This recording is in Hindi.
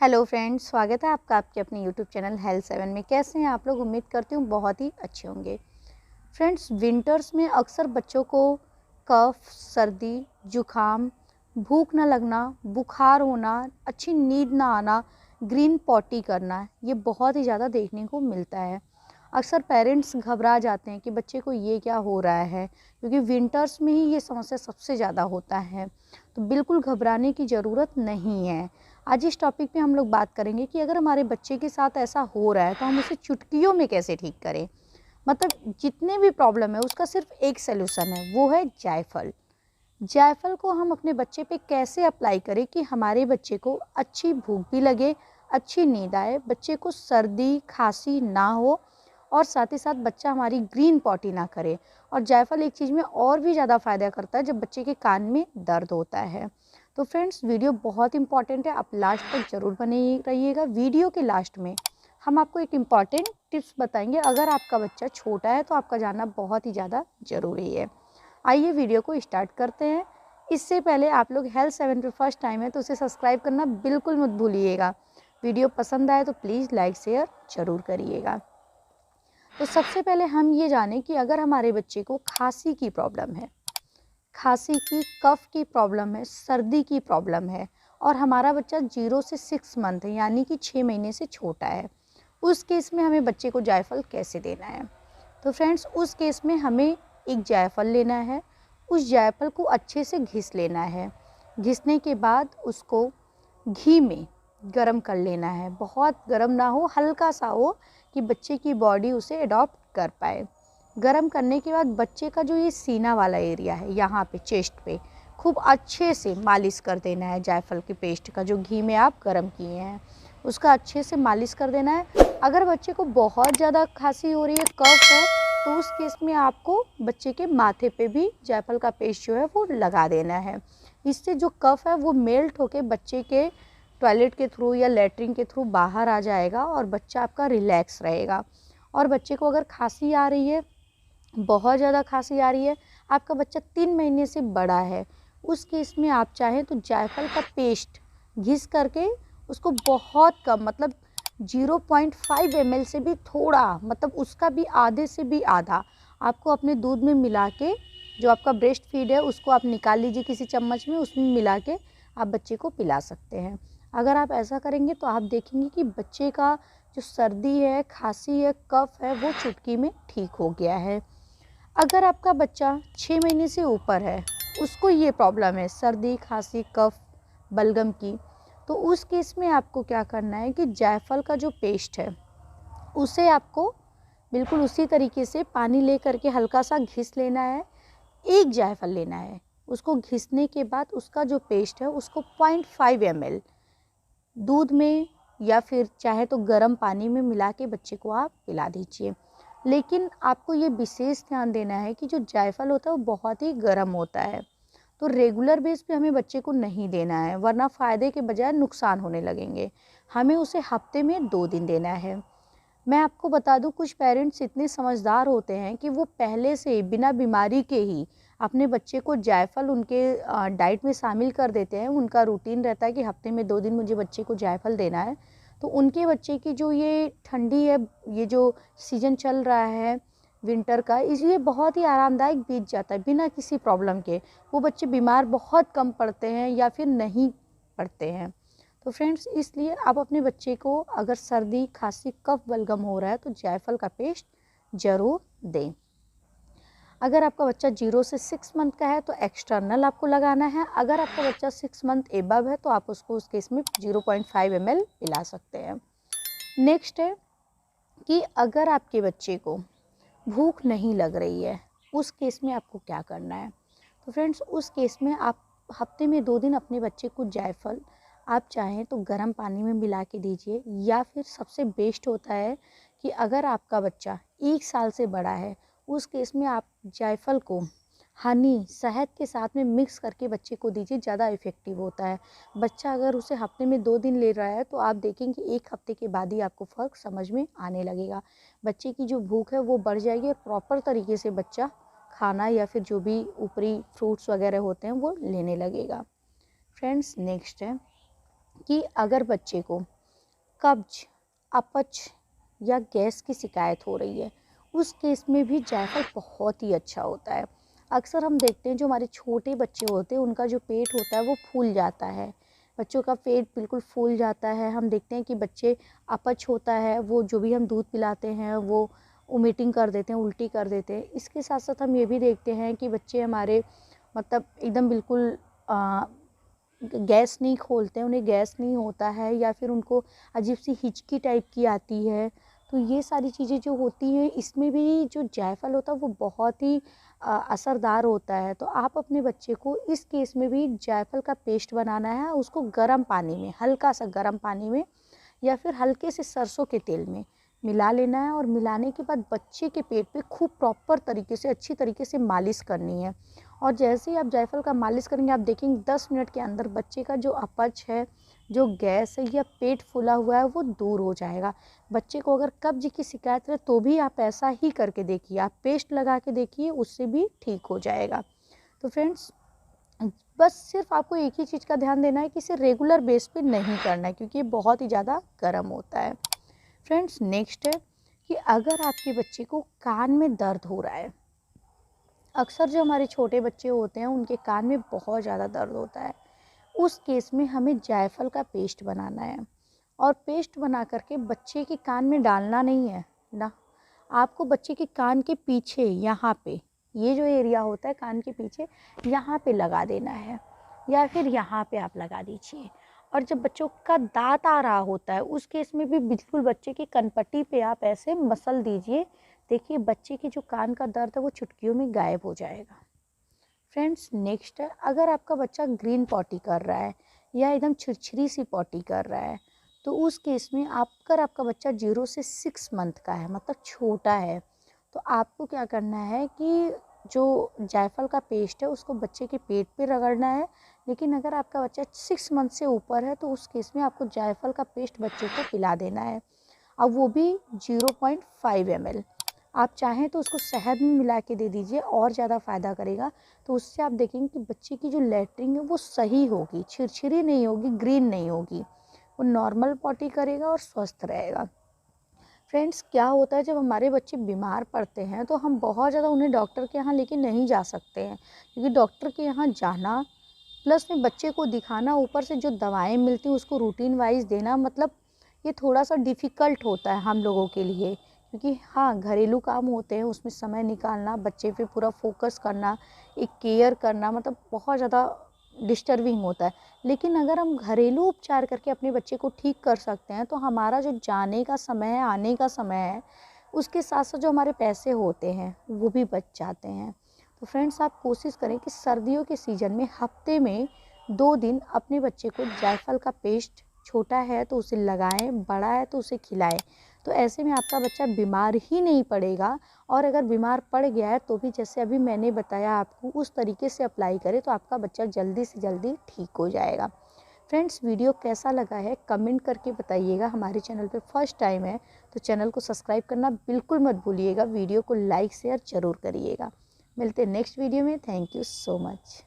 हेलो फ्रेंड्स, स्वागत है आपका आपके अपने यूट्यूब चैनल हेल्थ 7 में। कैसे हैं आप लोग? उम्मीद करती हूँ बहुत ही अच्छे होंगे। फ्रेंड्स, विंटर्स में अक्सर बच्चों को कफ, सर्दी, जुखाम, भूख न लगना, बुखार होना, अच्छी नींद ना आना, ग्रीन पॉटी करना, ये बहुत ही ज़्यादा देखने को मिलता है। अक्सर पेरेंट्स घबरा जाते हैं कि बच्चे को ये क्या हो रहा है, क्योंकि विंटर्स में ही ये समस्या सबसे ज़्यादा होता है। तो बिल्कुल घबराने की ज़रूरत नहीं है। आज इस टॉपिक पे हम लोग बात करेंगे कि अगर हमारे बच्चे के साथ ऐसा हो रहा है तो हम उसे चुटकियों में कैसे ठीक करें। मतलब जितने भी प्रॉब्लम है उसका सिर्फ एक सलूशन है, वो है जायफल। जायफल को हम अपने बच्चे पे कैसे अप्लाई करें कि हमारे बच्चे को अच्छी भूख भी लगे, अच्छी नींद आए, बच्चे को सर्दी खांसी ना हो और साथ ही साथ बच्चा हमारी ग्रीन पॉटी ना करे। और जायफल एक चीज़ में और भी ज़्यादा फ़ायदा करता है जब बच्चे के कान में दर्द होता है। तो फ्रेंड्स, वीडियो बहुत इंपॉर्टेंट है, आप लास्ट तक ज़रूर बने रहिएगा। वीडियो के लास्ट में हम आपको एक इम्पॉर्टेंट टिप्स बताएंगे। अगर आपका बच्चा छोटा है तो आपका जानना बहुत ही ज़्यादा ज़रूरी है। आइए वीडियो को स्टार्ट करते हैं। इससे पहले आप लोग हेल्थ 7 पे फर्स्ट टाइम है तो उसे सब्सक्राइब करना बिल्कुल मत भूलिएगा। वीडियो पसंद आए तो प्लीज़ लाइक शेयर ज़रूर करिएगा। तो सबसे पहले हम ये जानें कि अगर हमारे बच्चे को खांसी की प्रॉब्लम है, खांसी की, कफ की प्रॉब्लम है, सर्दी की प्रॉब्लम है और हमारा बच्चा 0 से 6 मंथ है, यानी कि 6 महीने से छोटा है, उस केस में हमें बच्चे को जायफल कैसे देना है। तो फ्रेंड्स, उस केस में हमें एक जायफल लेना है। उस जायफल को अच्छे से घिस लेना है। घिसने के बाद उसको घी में गरम कर लेना है। बहुत गरम ना हो, हल्का सा हो कि बच्चे की बॉडी उसे अडॉप्ट कर पाए। गरम करने के बाद बच्चे का जो ये सीना वाला एरिया है, यहाँ पे चेस्ट पे खूब अच्छे से मालिश कर देना है। जायफल के पेस्ट का जो घी में आप गरम किए हैं उसका अच्छे से मालिश कर देना है। अगर बच्चे को बहुत ज़्यादा खांसी हो रही है, कफ है, तो उस केस में आपको बच्चे के माथे पे भी जायफल का पेस्ट जो है वो लगा देना है। इससे जो कफ है वो मेल्ट होके बच्चे के टॉयलेट के थ्रू या लेटरिन के थ्रू बाहर आ जाएगा और बच्चा आपका रिलैक्स रहेगा। और बच्चे को अगर खांसी आ रही है, बहुत ज़्यादा खांसी आ रही है, आपका बच्चा 3 महीने से बड़ा है, उस केस में आप चाहें तो जायफल का पेस्ट घिस करके उसको बहुत कम, मतलब 0.5 ml से भी थोड़ा, मतलब उसका भी आधे से भी आधा आपको अपने दूध में मिला के, जो आपका ब्रेस्ट फीड है उसको आप निकाल लीजिए किसी चम्मच में, उसमें मिला के आप बच्चे को पिला सकते हैं। अगर आप ऐसा करेंगे तो आप देखेंगे कि बच्चे का जो सर्दी है, खांसी है, कफ है, वो चुटकी में ठीक हो गया है। अगर आपका बच्चा 6 महीने से ऊपर है, उसको ये प्रॉब्लम है सर्दी, खांसी, कफ, बलगम की, तो उस केस में आपको क्या करना है कि जायफल का जो पेस्ट है उसे आपको बिल्कुल उसी तरीके से पानी ले करके हल्का सा घिस लेना है। एक जायफल लेना है, उसको घिसने के बाद उसका जो पेस्ट है उसको 0.5 ml दूध में या फिर चाहे तो गर्म पानी में मिला के बच्चे को आप पिला दीजिए। लेकिन आपको ये विशेष ध्यान देना है कि जो जायफल होता है वो बहुत ही गर्म होता है, तो रेगुलर बेस पे हमें बच्चे को नहीं देना है, वरना फ़ायदे के बजाय नुकसान होने लगेंगे। हमें उसे हफ्ते में 2 दिन देना है। मैं आपको बता दूं, कुछ पेरेंट्स इतने समझदार होते हैं कि वो पहले से ही बिना बीमारी के ही अपने बच्चे को जायफल उनके डाइट में शामिल कर देते हैं। उनका रूटीन रहता है कि हफ्ते में 2 दिन मुझे बच्चे को जायफल देना है। तो उनके बच्चे की जो ये ठंडी है, ये जो सीज़न चल रहा है विंटर का, इसलिए बहुत ही आरामदायक बीत जाता है बिना किसी प्रॉब्लम के। वो बच्चे बीमार बहुत कम पड़ते हैं या फिर नहीं पड़ते हैं। तो फ्रेंड्स, इसलिए आप अपने बच्चे को अगर सर्दी, खांसी, कफ, बलगम हो रहा है तो जायफल का पेस्ट ज़रूर दें। अगर आपका बच्चा 0 से 6 मंथ का है तो एक्सटर्नल आपको लगाना है। अगर आपका बच्चा 6 मंथ एबव है तो आप उसको उस केस में 0.5 ml पिला सकते हैं। नेक्स्ट है कि अगर आपके बच्चे को भूख नहीं लग रही है, उस केस में आपको क्या करना है। तो फ्रेंड्स, उस केस में आप हफ्ते में 2 दिन अपने बच्चे को जायफल आप चाहें तो गर्म पानी में मिला के दीजिए, या फिर सबसे बेस्ट होता है कि अगर आपका बच्चा 1 साल से बड़ा है, उस केस में आप जायफल को हनी, शहद के साथ में मिक्स करके बच्चे को दीजिए, ज़्यादा इफ़ेक्टिव होता है। बच्चा अगर उसे हफ्ते में 2 दिन ले रहा है तो आप देखेंगे 1 हफ्ते के बाद ही आपको फ़र्क समझ में आने लगेगा। बच्चे की जो भूख है वो बढ़ जाएगी और प्रॉपर तरीके से बच्चा खाना या फिर जो भी ऊपरी फ्रूट्स वगैरह होते हैं वो लेने लगेगा। फ्रेंड्स, नेक्स्ट है कि अगर बच्चे को कब्ज, अपच या गैस की शिकायत हो रही है, उस केस में भी जायफल बहुत ही अच्छा होता है। अक्सर हम देखते हैं जो हमारे छोटे बच्चे होते हैं उनका जो पेट होता है वो फूल जाता है, बच्चों का पेट बिल्कुल फूल जाता है। हम देखते हैं कि बच्चे अपच होता है, वो जो भी हम दूध पिलाते हैं वो वोमिटिंग कर देते हैं, उल्टी कर देते हैं। इसके साथ साथ हम ये भी देखते हैं कि बच्चे हमारे मतलब एकदम बिल्कुल गैस नहीं खोलते हैं, उन्हें गैस नहीं होता है, या फिर उनको अजीब सी हिचकी टाइप की आती है। तो ये सारी चीज़ें जो होती हैं, इसमें भी जो जायफल होता है वो बहुत ही असरदार होता है। तो आप अपने बच्चे को इस केस में भी जायफल का पेस्ट बनाना है, उसको गर्म पानी में, हल्का सा गर्म पानी में या फिर हल्के से सरसों के तेल में मिला लेना है, और मिलाने के बाद बच्चे के पेट पे खूब प्रॉपर तरीके से, अच्छी तरीके से मालिश करनी है। और जैसे ही आप जायफल का मालिश करेंगे, आप देखेंगे 10 मिनट के अंदर बच्चे का जो अपच है, जो गैस है या पेट फूला हुआ है, वो दूर हो जाएगा। बच्चे को अगर कब्ज की शिकायत है तो भी आप ऐसा ही करके देखिए, आप पेस्ट लगा के देखिए, उससे भी ठीक हो जाएगा। तो फ्रेंड्स, बस सिर्फ आपको एक ही चीज़ का ध्यान देना है कि इसे रेगुलर बेस पे नहीं करना है, क्योंकि ये बहुत ही ज़्यादा गर्म होता है। फ्रेंड्स, नेक्स्ट है कि अगर आपके बच्चे को कान में दर्द हो रहा है, अक्सर जो हमारे छोटे बच्चे होते हैं उनके कान में बहुत ज़्यादा दर्द होता है, उस केस में हमें जायफल का पेस्ट बनाना है। और पेस्ट बना करके बच्चे के कान में डालना नहीं है ना, आपको बच्चे के कान के पीछे, यहाँ पे, ये जो एरिया होता है कान के पीछे, यहाँ पे लगा देना है, या फिर यहाँ पे आप लगा दीजिए। और जब बच्चों का दांत आ रहा होता है उस केस में भी बिल्कुल बच्चे की कनपट्टी पे आप ऐसे मसल दीजिए। देखिए बच्चे की जो कान का दर्द है वो चुटकियों में गायब हो जाएगा। फ्रेंड्स, नेक्स्ट है, अगर आपका बच्चा ग्रीन पॉटी कर रहा है या एकदम छिरछिरी सी पॉटी कर रहा है, तो उस केस में अगर आपका बच्चा 0 से 6 मंथ का है, मतलब छोटा है, तो आपको क्या करना है कि जो जायफल का पेस्ट है उसको बच्चे के पेट पे रगड़ना है। लेकिन अगर आपका बच्चा 6 मंथ से ऊपर है तो उस केस में आपको जायफल का पेस्ट बच्चे को पिला देना है, अब वो भी 0.5 ml। आप चाहें तो उसको शहद में मिला के दे दीजिए, और ज़्यादा फ़ायदा करेगा। तो उससे आप देखेंगे कि बच्चे की जो लैट्रिन है वो सही होगी, छिरछिरी नहीं होगी, ग्रीन नहीं होगी, वो नॉर्मल पॉटी करेगा और स्वस्थ रहेगा। फ्रेंड्स, क्या होता है जब हमारे बच्चे बीमार पड़ते हैं तो हम बहुत ज़्यादा उन्हें डॉक्टर के यहाँ लेके नहीं जा सकते हैं, क्योंकि डॉक्टर के यहाँ जाना प्लस में बच्चे को दिखाना, ऊपर से जो दवाएं मिलती हैं उसको रूटीन वाइज देना, मतलब ये थोड़ा सा डिफ़िकल्ट होता है हम लोगों के लिए। क्योंकि हाँ, घरेलू काम होते हैं, उसमें समय निकालना, बच्चे पे पूरा फोकस करना, एक केयर करना, मतलब बहुत ज़्यादा डिस्टर्बिंग होता है। लेकिन अगर हम घरेलू उपचार करके अपने बच्चे को ठीक कर सकते हैं तो हमारा जो जाने का समय है, आने का समय है, उसके साथ साथ जो हमारे पैसे होते हैं वो भी बच जाते हैं। तो फ्रेंड्स, आप कोशिश करें कि सर्दियों के सीज़न में हफ्ते में 2 दिन अपने बच्चे को जायफल का पेस्ट, छोटा है तो उसे लगाएं, बड़ा है तो उसे खिलाएं। तो ऐसे में आपका बच्चा बीमार ही नहीं पड़ेगा, और अगर बीमार पड़ गया है तो भी जैसे अभी मैंने बताया आपको उस तरीके से अप्लाई करें तो आपका बच्चा जल्दी से जल्दी ठीक हो जाएगा। फ्रेंड्स, वीडियो कैसा लगा है कमेंट करके बताइएगा। हमारे चैनल पे फर्स्ट टाइम है तो चैनल को सब्सक्राइब करना बिल्कुल मत भूलिएगा, वीडियो को लाइक शेयर ज़रूर करिएगा। मिलते हैं नेक्स्ट वीडियो में। Thank you so much.